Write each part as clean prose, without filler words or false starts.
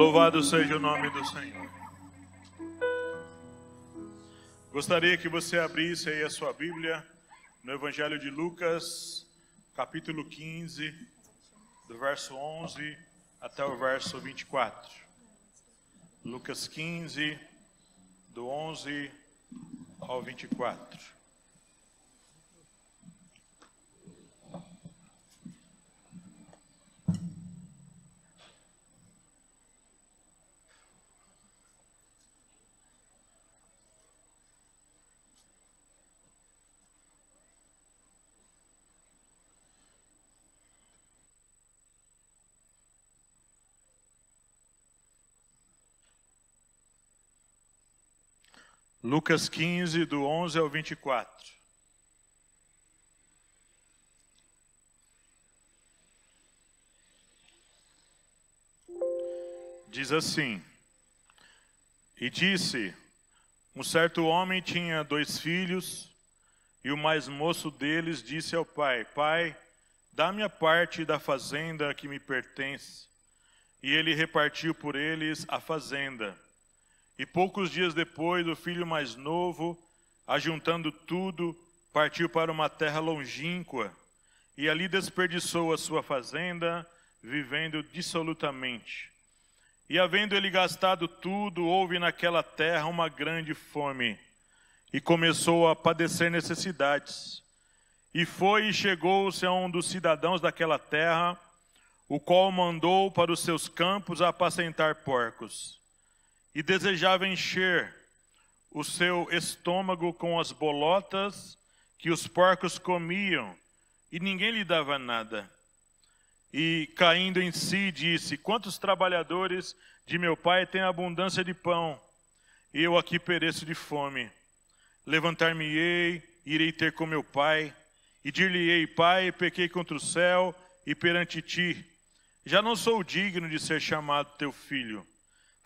Louvado seja o nome do Senhor. Gostaria que você abrisse aí a sua Bíblia no Evangelho de Lucas, capítulo 15, do verso 11 até o verso 24. Lucas 15, do 11 ao 24. Lucas 15, do 11 ao 24. Diz assim: E disse, um certo homem tinha 2 filhos, e o mais moço deles disse ao pai: Pai, dá-me a parte da fazenda que me pertence. E ele repartiu por eles a fazenda. E poucos dias depois, o filho mais novo, ajuntando tudo, partiu para uma terra longínqua, e ali desperdiçou a sua fazenda, vivendo dissolutamente. E havendo ele gastado tudo, houve naquela terra uma grande fome, e começou a padecer necessidades. E foi e chegou-se a um dos cidadãos daquela terra, o qual mandou para os seus campos a apacentar porcos. E desejava encher o seu estômago com as bolotas que os porcos comiam, e ninguém lhe dava nada. E caindo em si, disse: Quantos trabalhadores de meu pai têm abundância de pão, e eu aqui pereço de fome. Levantar-me-ei, irei ter com meu pai, e dir-lhe-ei: Pai, pequei contra o céu e perante ti. Já não sou digno de ser chamado teu filho.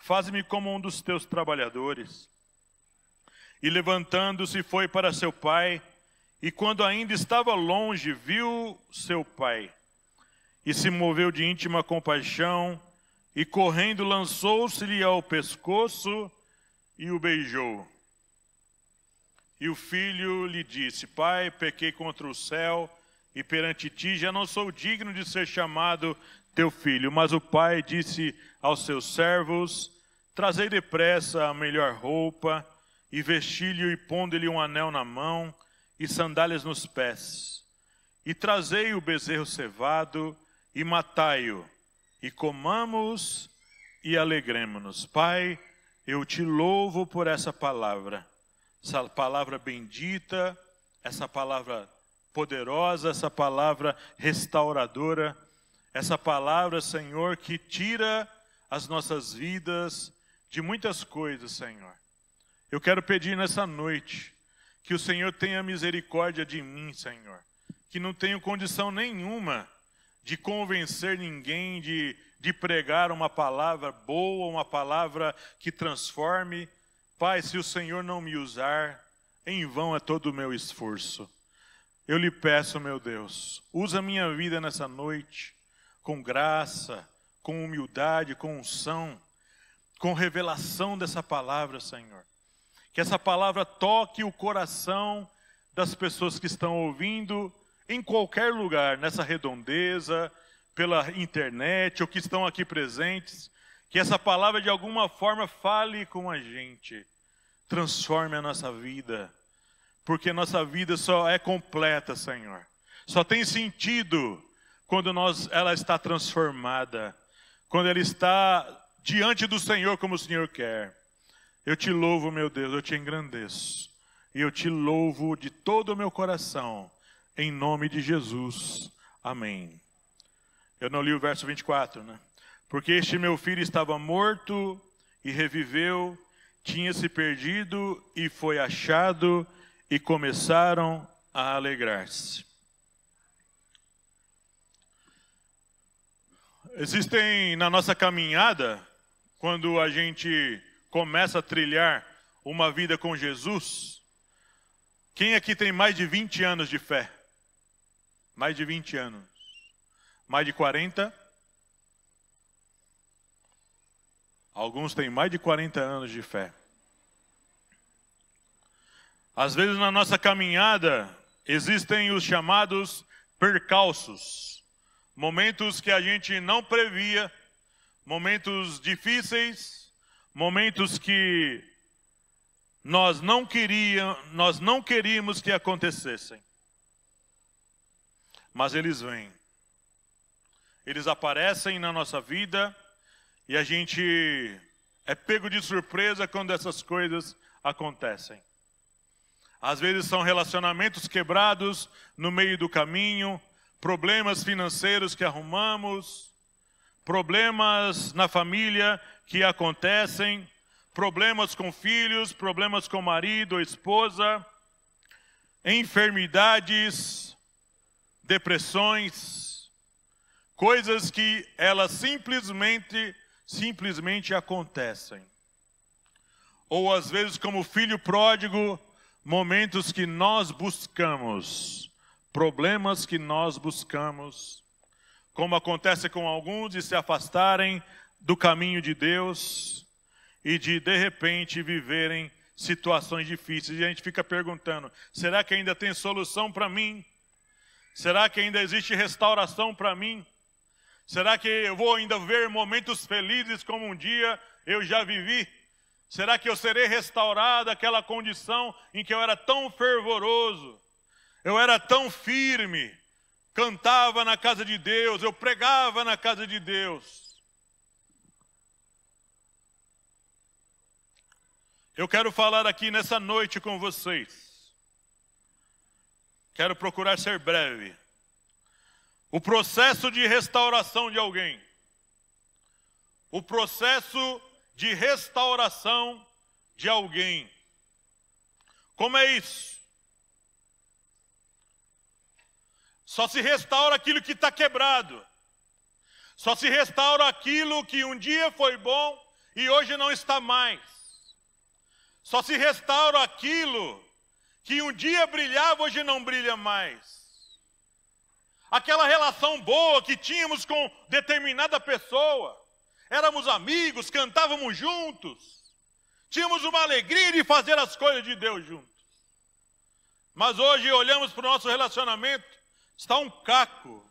Faz-me como um dos teus trabalhadores. E levantando-se foi para seu pai, e quando ainda estava longe, viu seu pai. E se moveu de íntima compaixão, e correndo lançou-se-lhe ao pescoço e o beijou. E o filho lhe disse: Pai, pequei contra o céu e perante ti, já não sou digno de ser chamado teu filho. Mas o pai disse aos seus servos: Trazei depressa a melhor roupa, e vesti-lhe e pondo-lhe um anel na mão, e sandálias nos pés. E trazei o bezerro cevado, e matai-o, e comamos e alegremo-nos. Pai, eu te louvo por essa palavra bendita, essa palavra poderosa, essa palavra restauradora, essa palavra, Senhor, que tira as nossas vidas de muitas coisas, Senhor. Eu quero pedir nessa noite que o Senhor tenha misericórdia de mim, Senhor, que não tenho condição nenhuma de convencer ninguém, de pregar uma palavra boa, uma palavra que transforme. Pai, se o Senhor não me usar, em vão é todo o meu esforço. Eu lhe peço, meu Deus, usa a minha vida nessa noite com graça, com humildade, com unção, com revelação dessa palavra, Senhor. Que essa palavra toque o coração das pessoas que estão ouvindo em qualquer lugar, nessa redondeza, pela internet, ou que estão aqui presentes. Que essa palavra de alguma forma fale com a gente, transforme a nossa vida, porque a nossa vida só é completa, Senhor. Só tem sentido quando ela está transformada, quando ela está diante do Senhor como o Senhor quer. Eu te louvo, meu Deus, eu te engrandeço. E eu te louvo de todo o meu coração, em nome de Jesus. Amém. Eu não li o verso 24, né? Porque este meu filho estava morto e reviveu, tinha se perdido e foi achado, e começaram a alegrar-se. Existem na nossa caminhada, quando a gente começa a trilhar uma vida com Jesus, quem aqui tem mais de 20 anos de fé? Mais de 20 anos. Mais de 40? Alguns têm mais de 40 anos de fé. Às vezes na nossa caminhada existem os chamados percalços, momentos que a gente não previa, momentos difíceis, momentos que nós não queríamos que acontecessem. Mas eles vêm. Eles aparecem na nossa vida e a gente é pego de surpresa quando essas coisas acontecem. Às vezes são relacionamentos quebrados no meio do caminho, problemas financeiros que arrumamos, problemas na família que acontecem, problemas com filhos, problemas com marido ou esposa, enfermidades, depressões, coisas que elas simplesmente acontecem. Ou às vezes, como filho pródigo, momentos que nós buscamos, problemas que nós buscamos, como acontece com alguns de se afastarem do caminho de Deus e de repente viverem situações difíceis. E a gente fica perguntando, será que ainda tem solução para mim? Será que ainda existe restauração para mim? Será que eu vou ainda ver momentos felizes como um dia eu já vivi? Será que eu serei restaurado àquela condição em que eu era tão fervoroso, eu era tão firme, cantava na casa de Deus, eu pregava na casa de Deus? Eu quero falar aqui nessa noite com vocês. Quero procurar ser breve. O processo de restauração de alguém. O processo de restauração de alguém. Como é isso? Só se restaura aquilo que está quebrado. Só se restaura aquilo que um dia foi bom e hoje não está mais. Só se restaura aquilo que um dia brilhava, hoje não brilha mais. Aquela relação boa que tínhamos com determinada pessoa. Éramos amigos, cantávamos juntos. Tínhamos uma alegria de fazer as coisas de Deus juntos. Mas hoje olhamos para o nosso relacionamento, está um caco.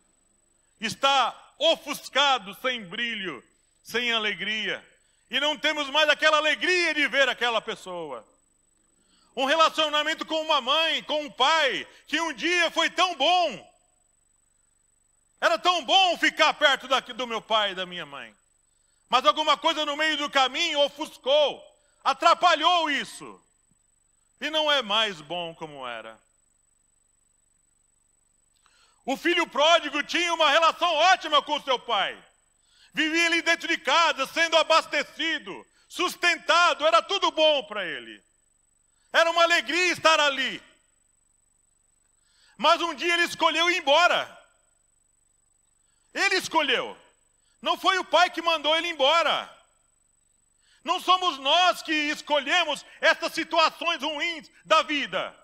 Está ofuscado, sem brilho, sem alegria. E não temos mais aquela alegria de ver aquela pessoa. Um relacionamento com uma mãe, com um pai, que um dia foi tão bom. Era tão bom ficar perto do meu pai e da minha mãe. Mas alguma coisa no meio do caminho ofuscou, atrapalhou isso. E não é mais bom como era. O filho pródigo tinha uma relação ótima com seu pai. Vivia ali dentro de casa, sendo abastecido, sustentado, era tudo bom para ele. Era uma alegria estar ali. Mas um dia ele escolheu ir embora. Ele escolheu. Não foi o pai que mandou ele embora. Não somos nós que escolhemos essas situações ruins da vida.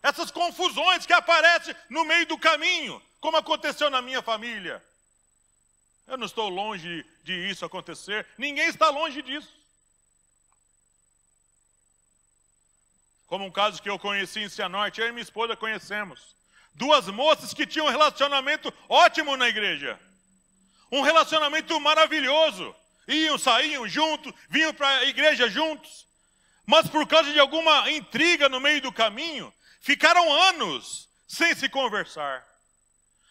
Essas confusões que aparecem no meio do caminho, como aconteceu na minha família. Eu não estou longe de isso acontecer. Ninguém está longe disso. Como um caso que eu conheci em Cianorte, eu e minha esposa conhecemos. Duas moças que tinham um relacionamento ótimo na igreja. Um relacionamento maravilhoso. Iam, saíam juntos, vinham para a igreja juntos. Mas por causa de alguma intriga no meio do caminho, ficaram anos sem se conversar.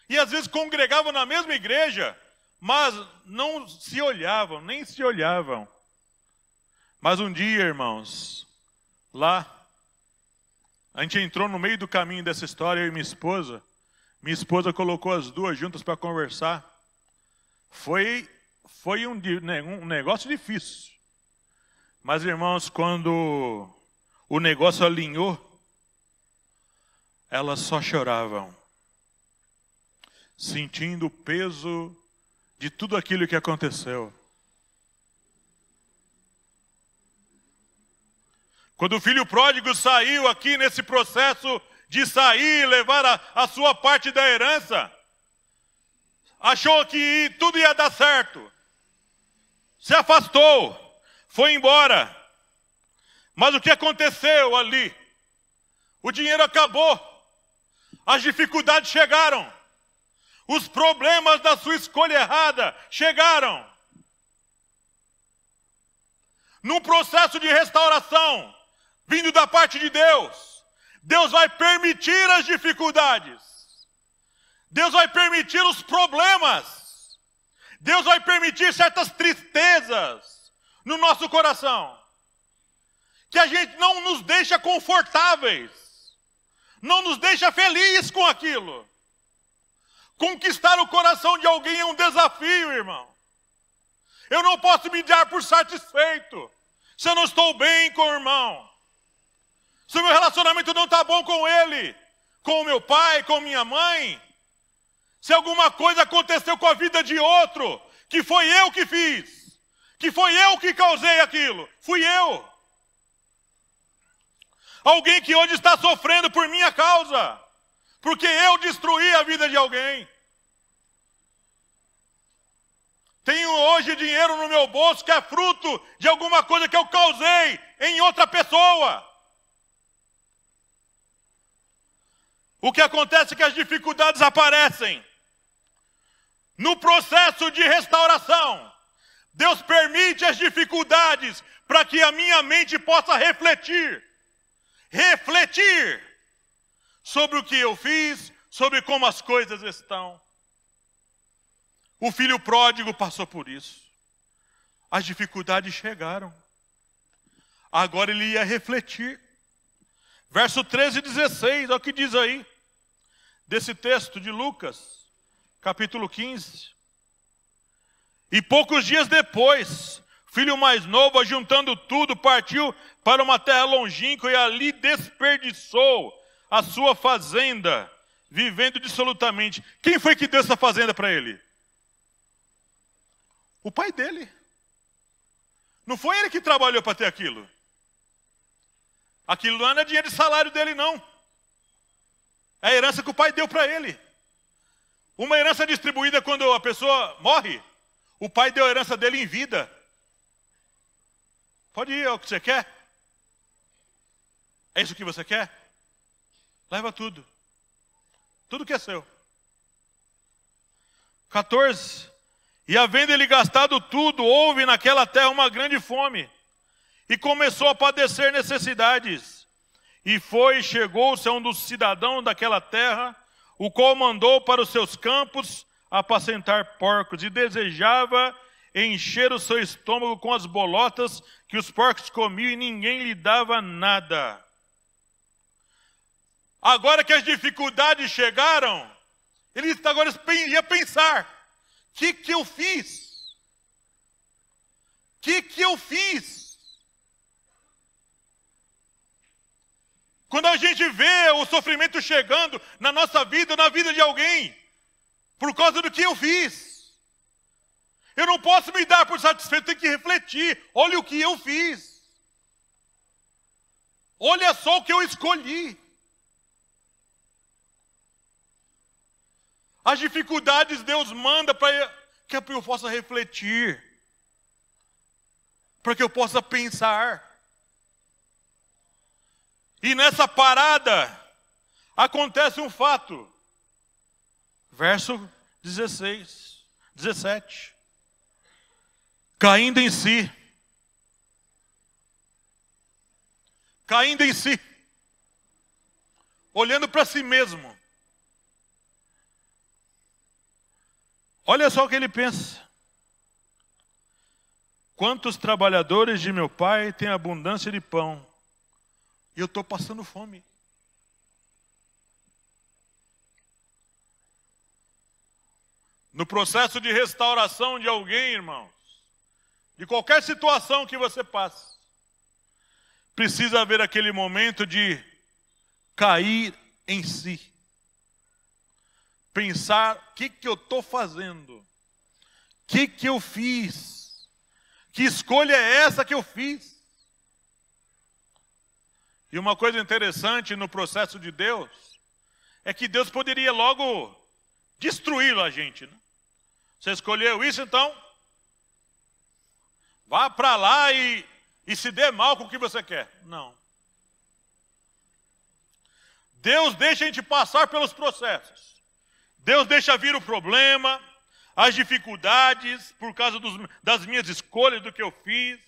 E às vezes congregavam na mesma igreja, mas não se olhavam, nem se olhavam. Mas um dia, irmãos, lá, a gente entrou no meio do caminho dessa história, eu e minha esposa colocou as duas juntas para conversar. Foi um negócio difícil. Mas, irmãos, quando o negócio alinhou, elas só choravam, sentindo o peso de tudo aquilo que aconteceu. Quando o filho pródigo saiu aqui nesse processo de sair e levar a sua parte da herança, achou que tudo ia dar certo. se afastou, foi embora. Mas o que aconteceu ali? O dinheiro acabou, as dificuldades chegaram, os problemas da sua escolha errada chegaram. Num processo de restauração, vindo da parte de Deus, Deus vai permitir as dificuldades, Deus vai permitir os problemas, Deus vai permitir certas tristezas no nosso coração, que a gente não nos deixa confortáveis, não nos deixa felizes com aquilo. Conquistar o coração de alguém é um desafio, irmão. Eu não posso me dar por satisfeito se eu não estou bem com o irmão, se o meu relacionamento não está bom com ele, com o meu pai, com minha mãe, se alguma coisa aconteceu com a vida de outro, que foi eu que fiz, que foi eu que causei aquilo, fui eu. Alguém que hoje está sofrendo por minha causa, porque eu destruí a vida de alguém. Tenho hoje dinheiro no meu bolso que é fruto de alguma coisa que eu causei em outra pessoa. O que acontece é que as dificuldades aparecem. No processo de restauração, Deus permite as dificuldades para que a minha mente possa refletir sobre o que eu fiz, sobre como as coisas estão. O filho pródigo passou por isso. As dificuldades chegaram. Agora ele ia refletir. Verso 13 e 16, olha o que diz aí, desse texto de Lucas, capítulo 15. E poucos dias depois, o filho mais novo, ajuntando tudo, partiu para uma terra longínqua e ali desperdiçou a sua fazenda, vivendo dissolutamente. Quem foi que deu essa fazenda para ele? O pai dele. Não foi ele que trabalhou para ter aquilo. Aquilo não era dinheiro de salário dele, não. É a herança que o pai deu para ele. Uma herança distribuída quando a pessoa morre, o pai deu a herança dele em vida. Pode ir, é o que você quer? É isso que você quer? Leva tudo. Tudo que é seu. 14. E havendo ele gastado tudo, houve naquela terra uma grande fome. E começou a padecer necessidades. E chegou-se a um dos cidadãos daquela terra, o qual mandou para os seus campos apacentar porcos. E desejava encher o seu estômago com as bolotas que os porcos comiam, e ninguém lhe dava nada. Agora que as dificuldades chegaram, ele agora ia pensar: o que eu fiz? O que eu fiz? Quando a gente vê o sofrimento chegando na nossa vida, na vida de alguém, por causa do que eu fiz, eu não posso me dar por satisfeito, tenho que refletir. Olha o que eu fiz. Olha só o que eu escolhi. As dificuldades Deus manda para que eu possa refletir, para que eu possa pensar. E nessa parada acontece um fato. Verso 17. Caindo em si. Caindo em si. Olhando para si mesmo. Olha só o que ele pensa. Quantos trabalhadores de meu pai têm abundância de pão, e eu estou passando fome. No processo de restauração de alguém, irmãos, de qualquer situação que você passe, precisa haver aquele momento de cair em si. Pensar: o que eu estou fazendo? O que eu fiz? Que escolha é essa que eu fiz? E uma coisa interessante no processo de Deus é que Deus poderia logo destruir a gente, né? Você escolheu isso, então Vá para lá e se dê mal com o que você quer. Não. Deus deixa a gente passar pelos processos. Deus deixa vir o problema, as dificuldades, por causa das minhas escolhas, do que eu fiz.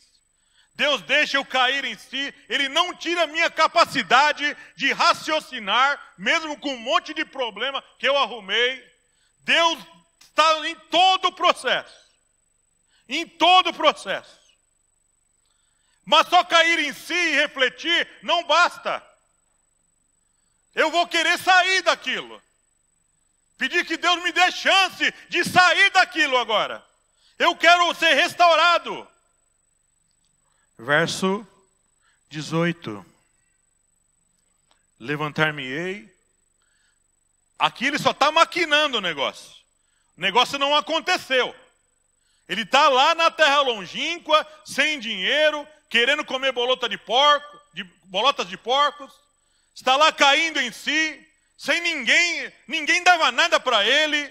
Deus deixa eu cair em si. Ele não tira a minha capacidade de raciocinar, mesmo com um monte de problema que eu arrumei. Deus está em todo o processo. Em todo o processo. Mas só cair em si e refletir não basta. Eu vou querer sair daquilo. Pedir que Deus me dê chance de sair daquilo agora. Eu quero ser restaurado. Verso 18. Levantar-me-ei. Aqui ele só está maquinando o negócio. O negócio não aconteceu. Ele está lá na terra longínqua, sem dinheiro, querendo comer bolotas de porcos. Está lá caindo em si, sem ninguém dava nada para ele.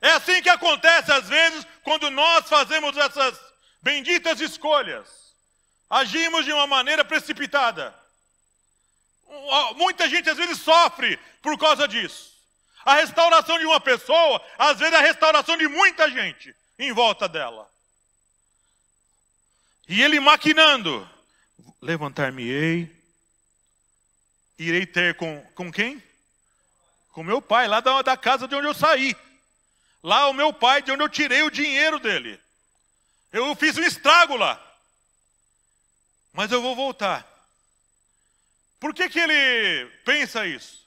É assim que acontece às vezes quando nós fazemos essas benditas escolhas. Agimos de uma maneira precipitada. Muita gente às vezes sofre por causa disso. A restauração de uma pessoa, às vezes é a restauração de muita gente em volta dela. E ele maquinando. Levantar-me-ei. Irei ter com quem? Com meu pai, lá da casa de onde eu saí. Lá o meu pai, de onde eu tirei o dinheiro dele. Eu fiz um estrago lá. Mas eu vou voltar. Por que ele pensa isso?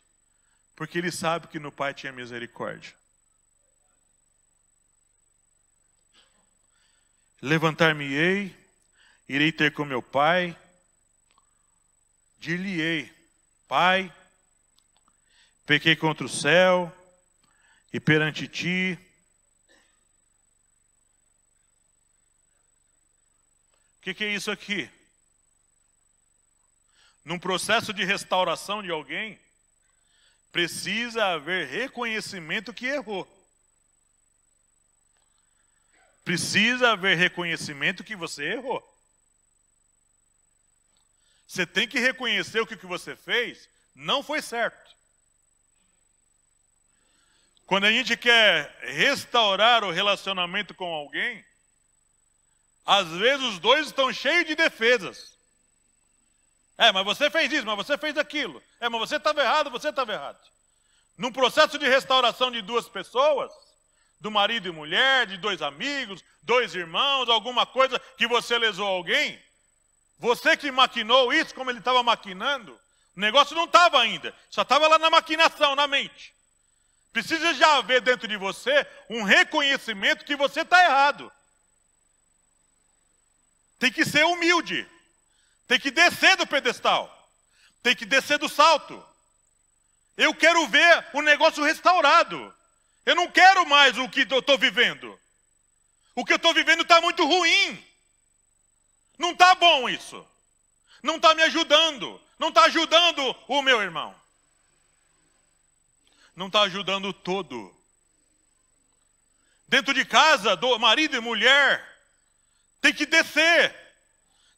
Porque ele sabe que no pai tinha misericórdia. Levantar-me-ei, irei ter com meu pai, dir-lhe-ei: Pai, pequei contra o céu e perante ti. O que é isso aqui? Num processo de restauração de alguém, precisa haver reconhecimento que errou. Precisa haver reconhecimento que você errou. Você tem que reconhecer o que você fez não foi certo. Quando a gente quer restaurar o relacionamento com alguém, às vezes os dois estão cheios de defesas. Mas você fez isso, mas você fez aquilo. Mas você estava errado, você estava errado. Num processo de restauração de duas pessoas, do marido e mulher, de dois amigos, dois irmãos, alguma coisa que você lesou alguém, você que maquinou isso, como ele estava maquinando, o negócio não estava ainda, só estava lá na maquinação, na mente. Precisa já haver dentro de você um reconhecimento que você está errado. Tem que ser humilde. Tem que descer do pedestal. Tem que descer do salto. Eu quero ver o negócio restaurado. Eu não quero mais o que eu estou vivendo. O que eu estou vivendo está muito ruim. Não está bom isso. Não está me ajudando. Não está ajudando o meu irmão. Não está ajudando o todo. Dentro de casa, do marido e mulher, tem que descer.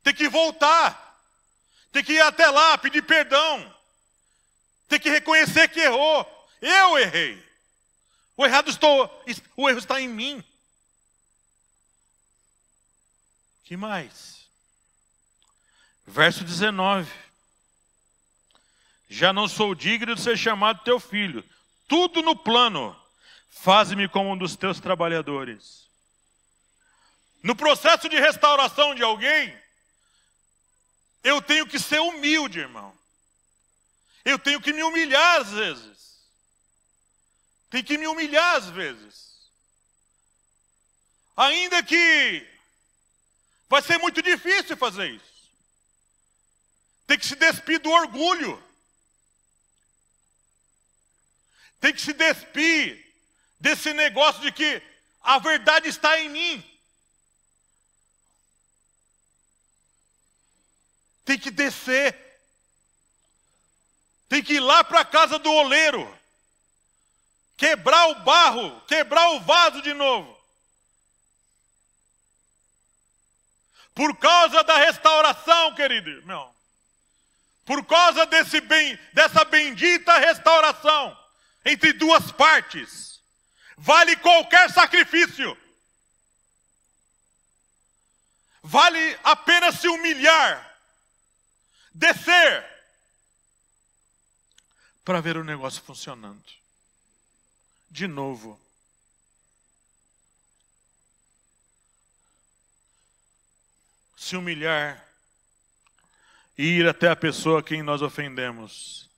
Tem que voltar. Tem que ir até lá, pedir perdão. Tem que reconhecer que errou. Eu errei. O erro está em mim. Que mais? Verso 19. Já não sou digno de ser chamado teu filho. Tudo no plano. Faze-me como um dos teus trabalhadores. No processo de restauração de alguém, eu tenho que ser humilde, irmão. Eu tenho que me humilhar às vezes. Tem que me humilhar às vezes. Ainda que vai ser muito difícil fazer isso. Tem que se despir do orgulho. Tem que se despir desse negócio de que a verdade está em mim. Tem que descer. Tem que ir lá para a casa do oleiro. Quebrar o barro, quebrar o vaso de novo. Por causa da restauração, querido irmão. Por causa dessa bendita restauração entre duas partes, vale qualquer sacrifício. Vale apenas se humilhar, descer, para ver o negócio funcionando. De novo. Se humilhar e ir até a pessoa a quem nós ofendemos.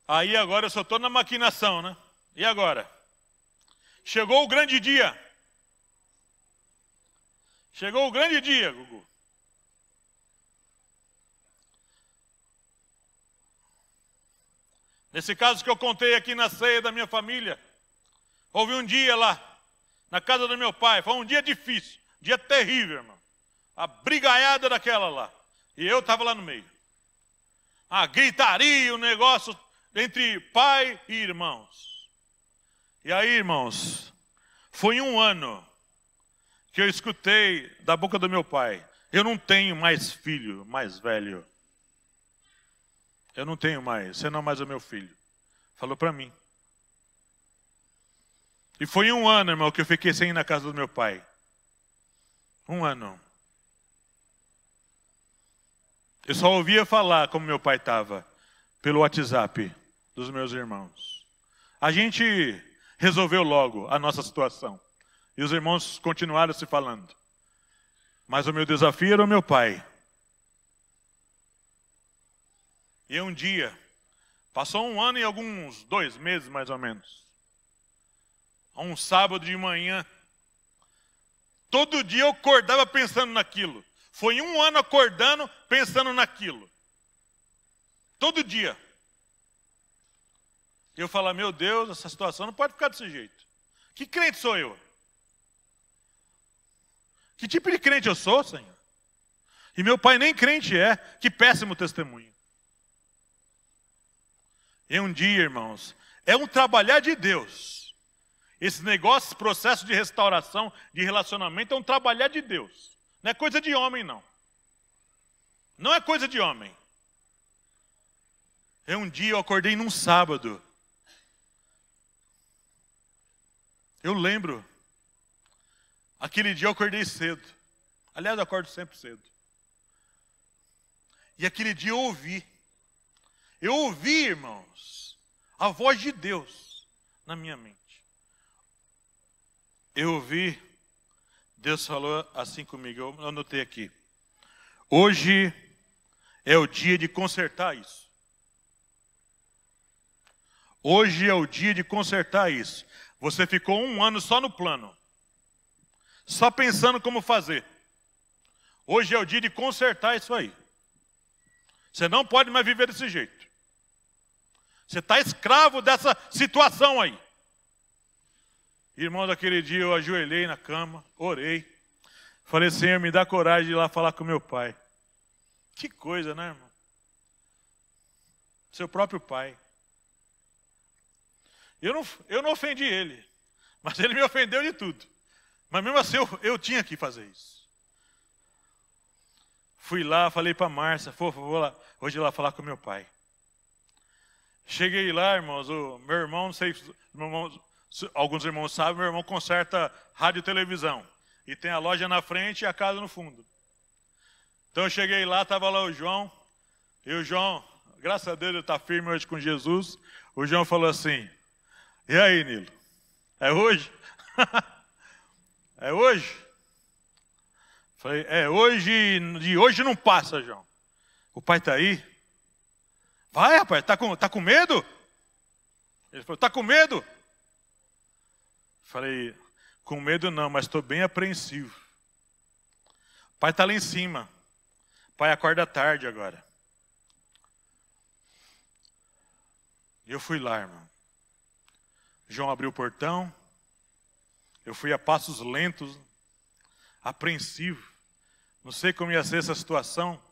Aí agora eu só estou na maquinação, né? E agora? Chegou o grande dia. Chegou o grande dia, Gugu. Nesse caso que eu contei aqui na ceia da minha família, houve um dia lá, na casa do meu pai, foi um dia difícil, um dia terrível, irmão. A brigaiada daquela lá. E eu estava lá no meio. A gritaria, o negócio entre pai e irmãos. E aí, irmãos, foi um ano que eu escutei da boca do meu pai: eu não tenho mais filho mais velho. Eu não tenho mais, você não é mais o meu filho. Falou para mim. E foi um ano, irmão, que eu fiquei sem ir na casa do meu pai. Um ano. Eu só ouvia falar como meu pai estava pelo WhatsApp dos meus irmãos. A gente resolveu logo a nossa situação. E os irmãos continuaram se falando. Mas o meu desafio era o meu pai. E um dia, passou um ano e alguns 2 meses mais ou menos. Um sábado de manhã, todo dia eu acordava pensando naquilo. Foi um ano acordando pensando naquilo. Todo dia. Eu falava: meu Deus, essa situação não pode ficar desse jeito. Que crente sou eu? Que tipo de crente eu sou, Senhor? E meu pai nem crente é. Que péssimo testemunho. E um dia, irmãos, é um trabalhar de Deus. Esse negócio, esse processo de restauração, de relacionamento, é um trabalhar de Deus. Não é coisa de homem, não. Não é coisa de homem. É um dia, eu acordei num sábado. Eu lembro. Aquele dia eu acordei cedo. Aliás, eu acordo sempre cedo. E aquele dia eu ouvi. Eu ouvi, irmãos, a voz de Deus na minha mente. Eu ouvi, Deus falou assim comigo, eu anotei aqui. Hoje é o dia de consertar isso. Hoje é o dia de consertar isso. Você ficou um ano só no plano. Só pensando como fazer. Hoje é o dia de consertar isso aí. Você não pode mais viver desse jeito. Você está escravo dessa situação aí. Irmão, daquele dia eu ajoelhei na cama, orei. Falei: Senhor, me dá coragem de ir lá falar com meu pai. Que coisa, né, irmão? Seu próprio pai. Eu não ofendi ele, mas ele me ofendeu de tudo. Mas mesmo assim eu tinha que fazer isso. Fui lá, falei para a Márcia: vou lá, hoje lá falar com meu pai. Cheguei lá, irmãos, o meu irmão, não sei se alguns irmãos sabem, meu irmão conserta rádio e televisão. E tem a loja na frente e a casa no fundo. Então eu cheguei lá, estava lá o João. E o João, graças a Deus, ele está firme hoje com Jesus. O João falou assim: e aí, Nilo? É hoje? É hoje? Falei: é hoje, de hoje não passa, João. O pai está aí? Vai, rapaz, tá com medo? Ele falou: tá com medo? Falei: com medo não, mas estou bem apreensivo. O pai está lá em cima. O pai acorda tarde agora. E eu fui lá, irmão. João abriu o portão. Eu fui a passos lentos, apreensivo. Não sei como ia ser essa situação.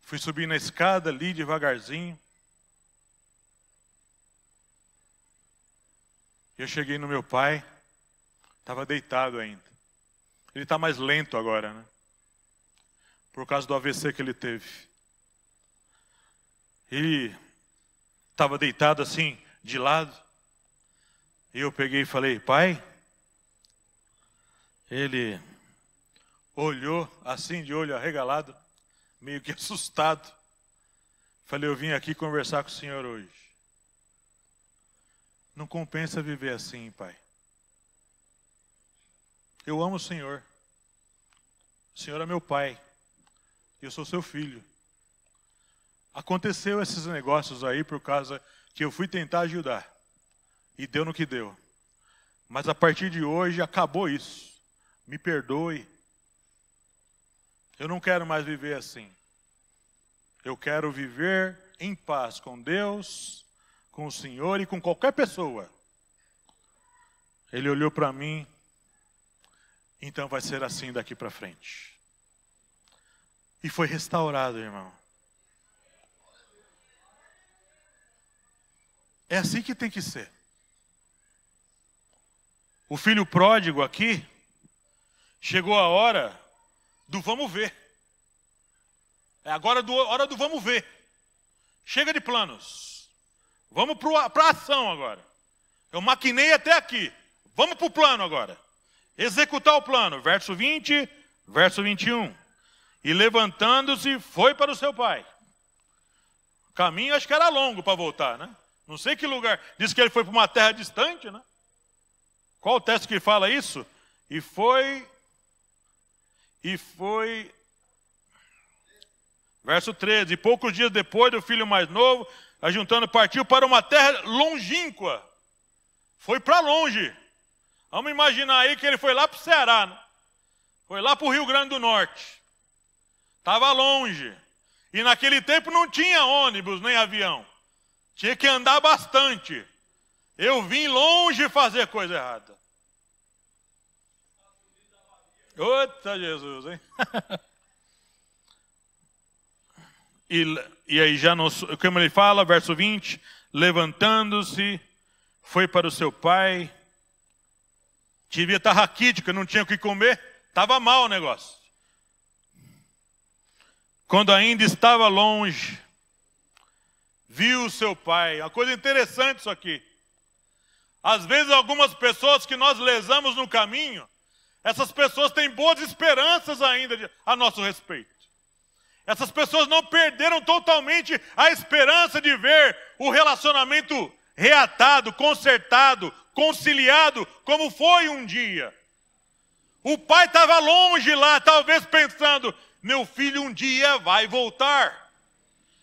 Fui subir na escada ali devagarzinho. Eu cheguei no meu pai, estava deitado ainda. Ele está mais lento agora, né? Por causa do AVC que ele teve. Ele estava deitado assim, de lado. E eu peguei e falei, pai. Ele olhou assim, de olho arregalado, meio que assustado. Falei, eu vim aqui conversar com o senhor hoje. Não compensa viver assim, pai. Eu amo o senhor. O senhor é meu pai. Eu sou seu filho. Aconteceu esses negócios aí por causa que eu fui tentar ajudar. E deu no que deu. Mas a partir de hoje acabou isso. Me perdoe. Eu não quero mais viver assim. Eu quero viver em paz com Deus, com o Senhor e com qualquer pessoa. Ele olhou para mim. Então vai ser assim daqui para frente. E foi restaurado, irmão. É assim que tem que ser. O filho pródigo aqui, chegou a hora do vamos ver. É agora a hora do vamos ver. Chega de planos. Vamos para a ação agora. Eu maquinei até aqui. Vamos para o plano agora. Executar o plano. Verso 20, verso 21. E levantando-se, foi para o seu pai. O caminho acho que era longo para voltar, né? Não sei que lugar. Diz que ele foi para uma terra distante, né? Qual o texto que fala isso? E foi... Verso 13. E poucos dias depois do filho mais novo, ajuntando, partiu para uma terra longínqua. Foi para longe. Vamos imaginar aí que ele foi lá para o Ceará, né? Foi lá para o Rio Grande do Norte. Estava longe. E naquele tempo não tinha ônibus nem avião. Tinha que andar bastante. Eu vim longe fazer coisa errada. Eita Jesus, hein? E aí já, como ele fala, verso 20, levantando-se, foi para o seu pai. Devia estar raquítico, não tinha o que comer. Estava mal o negócio. Quando ainda estava longe, viu o seu pai. Uma coisa interessante isso aqui. Às vezes algumas pessoas que nós lesamos no caminho, essas pessoas têm boas esperanças ainda a nosso respeito. Essas pessoas não perderam totalmente a esperança de ver o relacionamento reatado, consertado, conciliado, como foi um dia. O pai estava longe lá, talvez pensando, meu filho um dia vai voltar.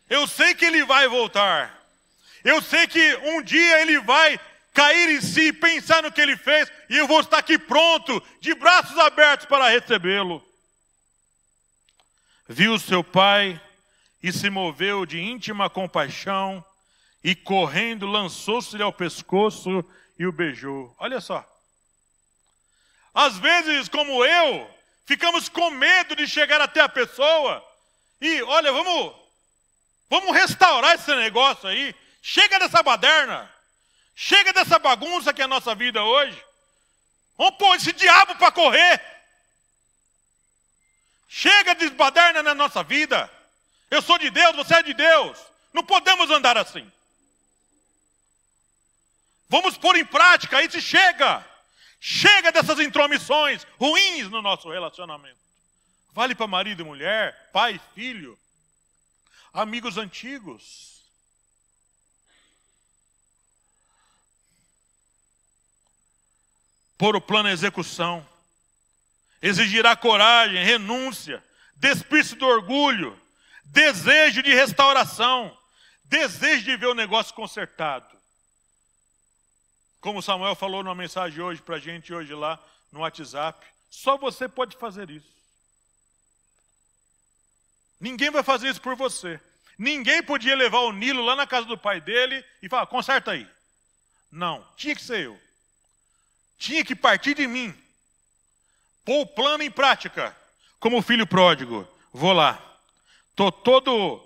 Eu sei que ele vai voltar. Eu sei que um dia ele vai cair em si, pensar no que ele fez, e eu vou estar aqui pronto, de braços abertos para recebê-lo. Viu seu pai e se moveu de íntima compaixão, e correndo lançou-se-lhe ao pescoço e o beijou. Olha só. Às vezes, como eu, ficamos com medo de chegar até a pessoa, e olha, vamos restaurar esse negócio aí. Chega dessa baderna. Chega dessa bagunça que é a nossa vida hoje. Vamos pôr esse diabo para correr. Chega de baderna na nossa vida. Eu sou de Deus, você é de Deus. Não podemos andar assim. Vamos pôr em prática isso. Chega. Chega dessas intromissões ruins no nosso relacionamento. Vale para marido e mulher, pai e filho, amigos antigos. Pôr o plano em execução. Exigirá coragem, renúncia, despir-se do orgulho, desejo de restauração, desejo de ver o negócio consertado. Como Samuel falou numa mensagem hoje para a gente, hoje lá no WhatsApp, só você pode fazer isso. Ninguém vai fazer isso por você. Ninguém podia levar o Nilo lá na casa do pai dele e falar, conserta aí. Não, tinha que ser eu. Tinha que partir de mim. Pôr o plano em prática. Como o filho pródigo. Vou lá. Tô todo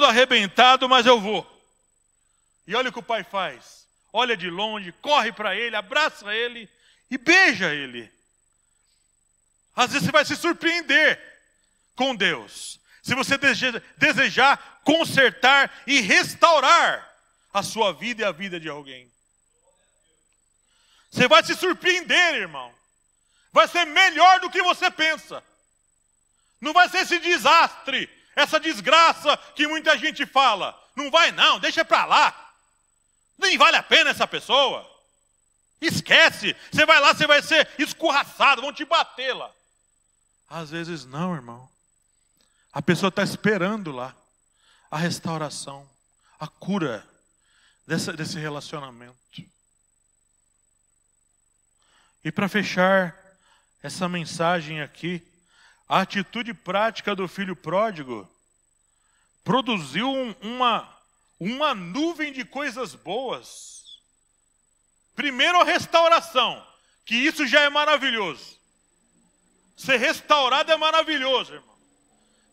arrebentado, mas eu vou. E olha o que o pai faz. olha de longe, corre para ele, abraça ele e beija ele. Às vezes você vai se surpreender com Deus, se você desejar consertar e restaurar a sua vida e a vida de alguém. Você vai se surpreender, irmão. Vai ser melhor do que você pensa. Não vai ser esse desastre, essa desgraça que muita gente fala. Não vai não, deixa para lá. Nem vale a pena essa pessoa. Esquece, você vai lá, você vai ser escorraçado, vão te bater lá. Às vezes não, irmão. A pessoa está esperando lá a restauração, a cura desse relacionamento. E para fechar essa mensagem aqui, a atitude prática do filho pródigo produziu uma nuvem de coisas boas. Primeiro a restauração, que isso já é maravilhoso. Ser restaurado é maravilhoso, irmão.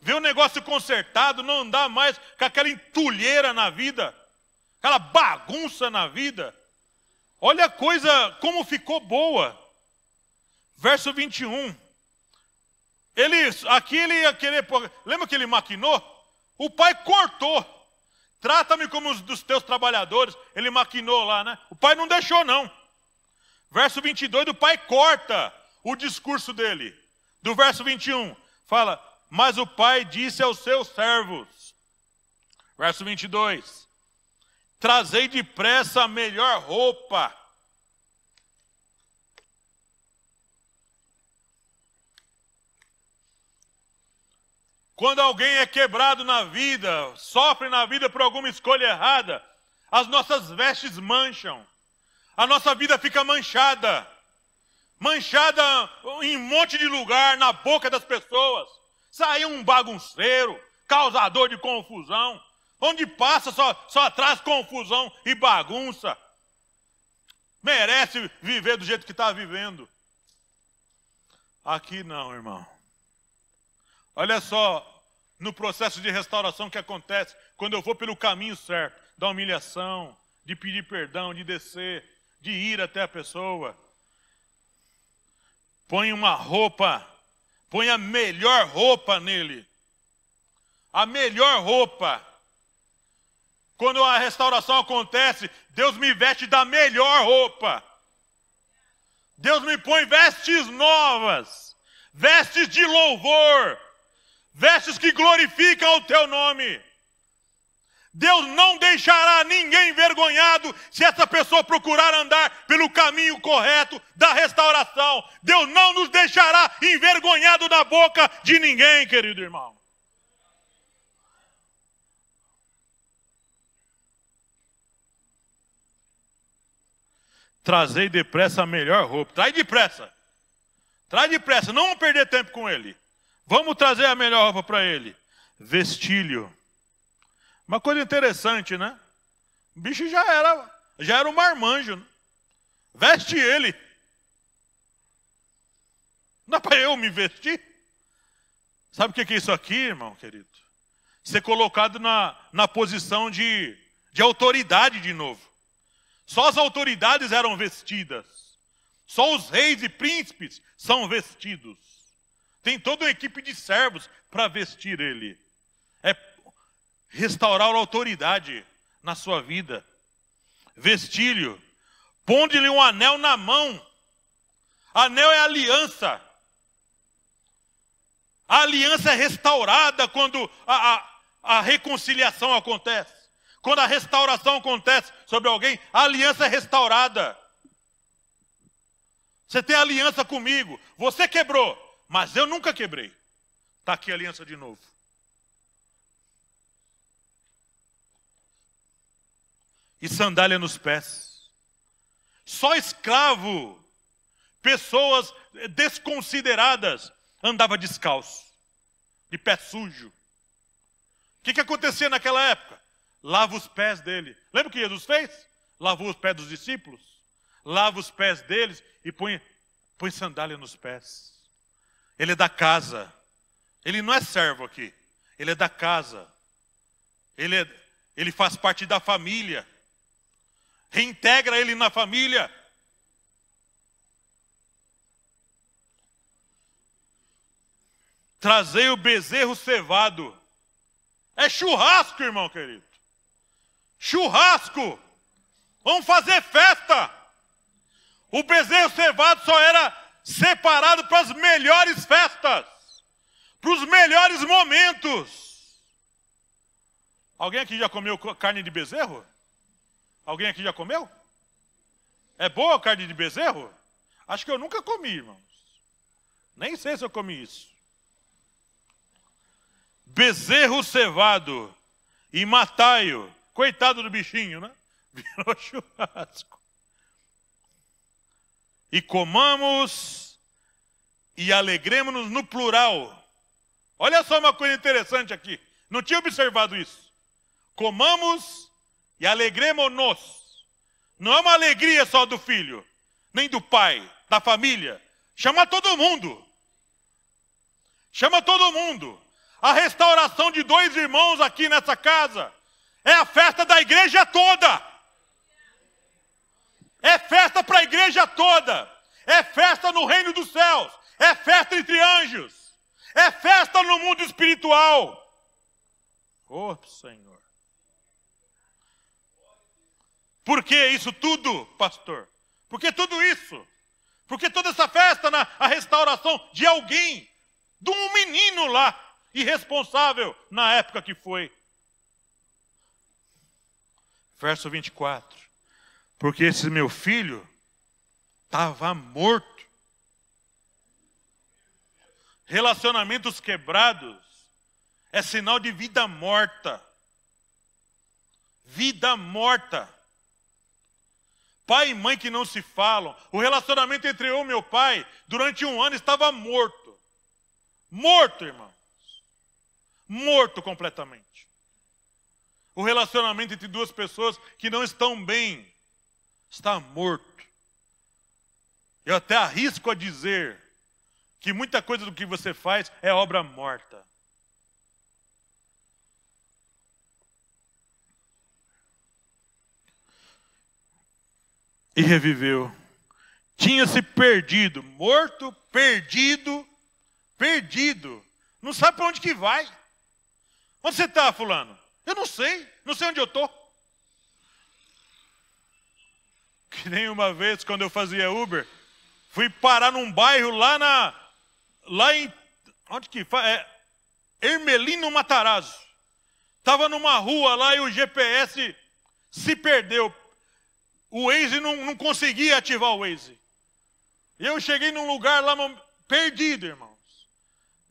Ver o negócio consertado, não andar mais com aquela entulheira na vida, aquela bagunça na vida. Olha a coisa como ficou boa. Verso 21. Aqui ele ia querer... Lembra que ele maquinou? O pai cortou. Trata-me como os dos teus trabalhadores. Ele maquinou lá, né? O pai não deixou, não. Verso 22, o pai corta o discurso dele. Do verso 21, fala... Mas o pai disse aos seus servos, verso 22, trazei depressa a melhor roupa. Quando alguém é quebrado na vida, sofre na vida por alguma escolha errada, as nossas vestes mancham, a nossa vida fica manchada. Manchada em um monte de lugar, na boca das pessoas. Sai um bagunceiro, causador de confusão. Onde passa só traz confusão e bagunça. Merece viver do jeito que está vivendo. Aqui não, irmão. Olha só no processo de restauração que acontece quando eu vou pelo caminho certo, da humilhação, de pedir perdão, de descer, de ir até a pessoa. Põe uma roupa, põe a melhor roupa nele. A melhor roupa. Quando a restauração acontece, Deus me veste da melhor roupa. Deus me põe vestes novas, vestes de louvor, vestes que glorificam o teu nome. Deus não deixará ninguém envergonhado se essa pessoa procurar andar pelo caminho correto da restauração. Deus não nos deixará envergonhado na boca de ninguém, querido irmão. Trazei depressa a melhor roupa. Traz depressa. Traz depressa. Não vamos perder tempo com ele. Vamos trazer a melhor roupa para ele. Vestílio. Uma coisa interessante, né? O bicho já era um marmanjo. Né? Veste ele. Não dá para eu me vestir? Sabe o que é isso aqui, irmão querido? Ser colocado na posição de autoridade de novo. Só as autoridades eram vestidas. Só os reis e príncipes são vestidos. Tem toda uma equipe de servos para vestir ele. É restaurar a autoridade na sua vida. Vestílio. Ponde-lhe um anel na mão. Anel é aliança. A aliança é restaurada quando a reconciliação acontece. Quando a restauração acontece sobre alguém, a aliança é restaurada. Você tem aliança comigo. Você quebrou, mas eu nunca quebrei. Está aqui a aliança de novo. E sandália nos pés. Só escravo, pessoas desconsideradas, andava descalço, de pé sujo. O que acontecia naquela época? Lava os pés dele. Lembra o que Jesus fez? Lavou os pés dos discípulos. Lava os pés deles e põe sandália nos pés. Ele é da casa. Ele não é servo aqui. Ele é da casa. Ele faz parte da família. reintegra ele na família. Trazei o bezerro cevado. É churrasco, irmão querido. Churrasco. Vamos fazer festa. O bezerro cevado só era separado para as melhores festas, para os melhores momentos. Alguém aqui já comeu carne de bezerro? Alguém aqui já comeu? É boa a carne de bezerro? Acho que eu nunca comi, irmãos. Nem sei se eu comi isso. Bezerro cevado e matai-o. Coitado do bichinho, né? Virou churrasco. E comamos e alegremos-nos no plural. Olha só uma coisa interessante aqui. Não tinha observado isso. Comamos e alegremos-nos. Não é uma alegria só do filho, nem do pai, da família. Chama todo mundo. Chama todo mundo. A restauração de 2 irmãos aqui nessa casa é a festa da igreja toda. É festa para a igreja toda. É festa no reino dos céus. É festa entre anjos. É festa no mundo espiritual. Oh, Senhor. Por que isso tudo, pastor? Por que tudo isso? Por que toda essa festa a restauração de alguém, de um menino lá, irresponsável na época que foi? Verso 24. Porque esse meu filho estava morto. Relacionamentos quebrados é sinal de vida morta. Vida morta. Pai e mãe que não se falam. O relacionamento entre eu e meu pai, durante 1 ano, estava morto. Morto, irmãos. Morto completamente. O relacionamento entre 2 pessoas que não estão bem está morto. Eu até arrisco a dizer que muita coisa do que você faz é obra morta. E reviveu. Tinha se perdido, morto, perdido, perdido. Não sabe para onde que vai. Onde você está, fulano? Eu não sei onde eu estou. Que nem uma vez, quando eu fazia Uber, fui parar num bairro lá em, onde que faz? Ermelino Matarazzo. Estava numa rua lá e o GPS se perdeu. O Waze não conseguia ativar o Waze. E eu cheguei num lugar lá perdido, irmãos.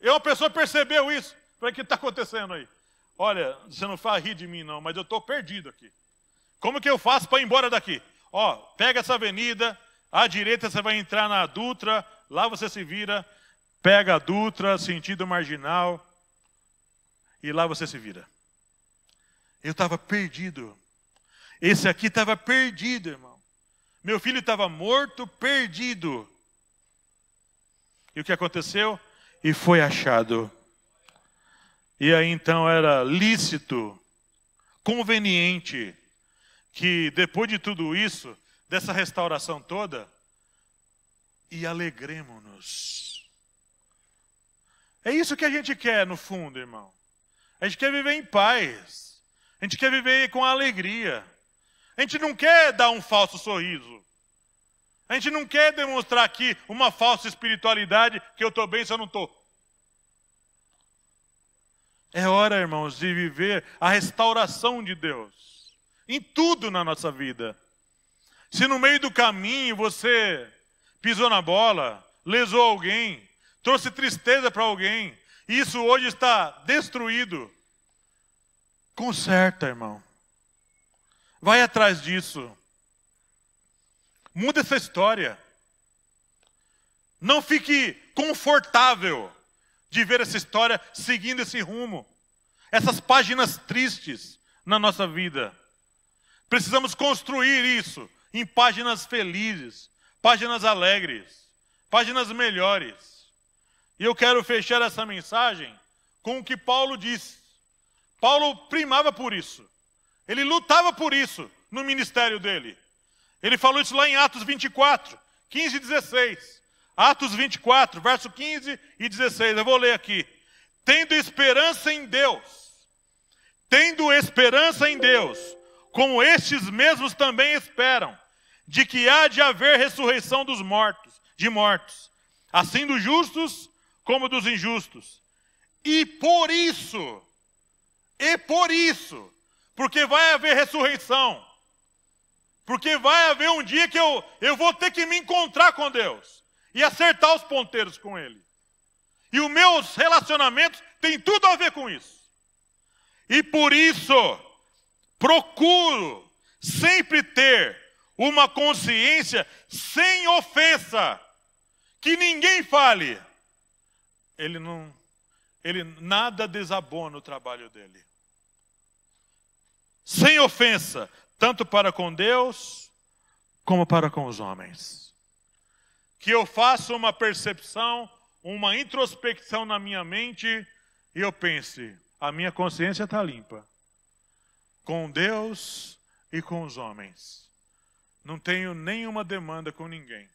E uma pessoa percebeu isso. Falei, o que está acontecendo aí? Olha, você não faz rir de mim não, mas eu estou perdido aqui. Como que eu faço para ir embora daqui? Ó, pega essa avenida, à direita você vai entrar na Dutra, lá você se vira, pega a Dutra, sentido marginal, e lá você se vira. Eu estava perdido. Esse aqui estava perdido, irmão. Meu filho estava morto, perdido. E o que aconteceu? E foi achado. E aí então era lícito, conveniente, que depois de tudo isso, dessa restauração toda, e alegremos-nos. É isso que a gente quer no fundo, irmão. A gente quer viver em paz. A gente quer viver com alegria. A gente não quer dar um falso sorriso. A gente não quer demonstrar aqui uma falsa espiritualidade, que eu estou bem se eu não estou. É hora, irmãos, de viver a restauração de Deus. Em tudo na nossa vida. Se no meio do caminho você pisou na bola, lesou alguém, trouxe tristeza para alguém, e isso hoje está destruído, conserta, irmão. Vai atrás disso. Muda essa história. Não fique confortável de ver essa história seguindo esse rumo. Essas páginas tristes na nossa vida. Precisamos construir isso em páginas felizes, páginas alegres, páginas melhores. E eu quero fechar essa mensagem com o que Paulo disse. Paulo primava por isso. Ele lutava por isso no ministério dele. Ele falou isso lá em Atos 24, 15 e 16. Atos 24, verso 15 e 16. Eu vou ler aqui. Tendo esperança em Deus, como estes mesmos também esperam, de que há de haver ressurreição dos mortos, assim dos justos como dos injustos. E por isso, porque vai haver ressurreição, porque vai haver um dia que eu vou ter que me encontrar com Deus e acertar os ponteiros com Ele. E os meus relacionamentos têm tudo a ver com isso. E por isso, procuro sempre ter uma consciência sem ofensa, que ninguém fale. Ele nada desabona o trabalho dele. Sem ofensa, tanto para com Deus, como para com os homens. Que eu faça uma percepção, uma introspecção na minha mente, e eu pense, a minha consciência está limpa. Com Deus e com os homens. Não tenho nenhuma demanda com ninguém.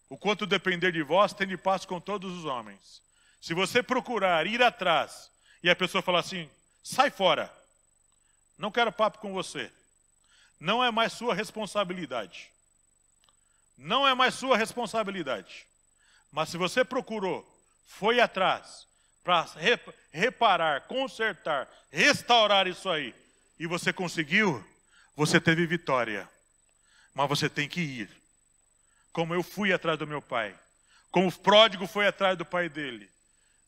O quanto depender de vós, tende paz com todos os homens. Se você procurar ir atrás, e a pessoa falar assim, sai fora, não quero papo com você. Não é mais sua responsabilidade. Não é mais sua responsabilidade. Mas se você procurou, foi atrás, para reparar, consertar, restaurar isso aí, e você conseguiu, você teve vitória. Mas você tem que ir. Como eu fui atrás do meu pai. Como o pródigo foi atrás do pai dele.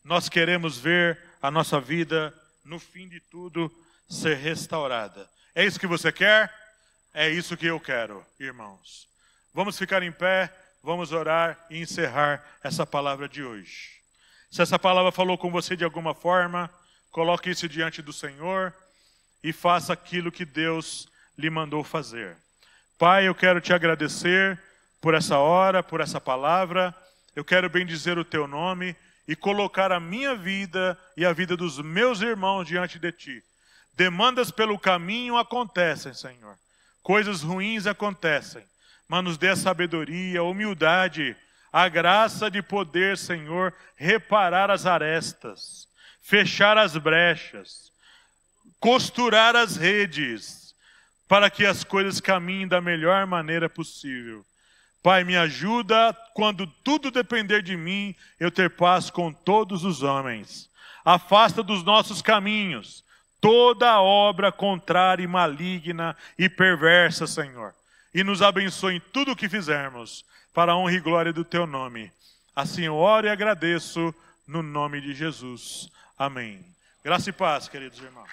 Nós queremos ver a nossa vida, no fim de tudo, ser restaurada. É isso que você quer? É isso que eu quero, irmãos. Vamos ficar em pé, vamos orar e encerrar essa palavra de hoje. Se essa palavra falou com você de alguma forma, coloque isso diante do Senhor e faça aquilo que Deus lhe mandou fazer. Pai, eu quero te agradecer por essa hora, por essa palavra. Eu quero bendizer o teu nome e colocar a minha vida e a vida dos meus irmãos diante de ti. Demandas pelo caminho acontecem, Senhor. Coisas ruins acontecem. Mas nos dê a sabedoria, a humildade, a graça de poder, Senhor, reparar as arestas, fechar as brechas, costurar as redes, para que as coisas caminhem da melhor maneira possível. Pai, me ajuda, quando tudo depender de mim, eu ter paz com todos os homens. Afasta dos nossos caminhos toda obra contrária e maligna e perversa, Senhor. E nos abençoe em tudo o que fizermos, para a honra e glória do teu nome. Assim eu oro e agradeço, no nome de Jesus. Amém. Graça e paz, queridos irmãos.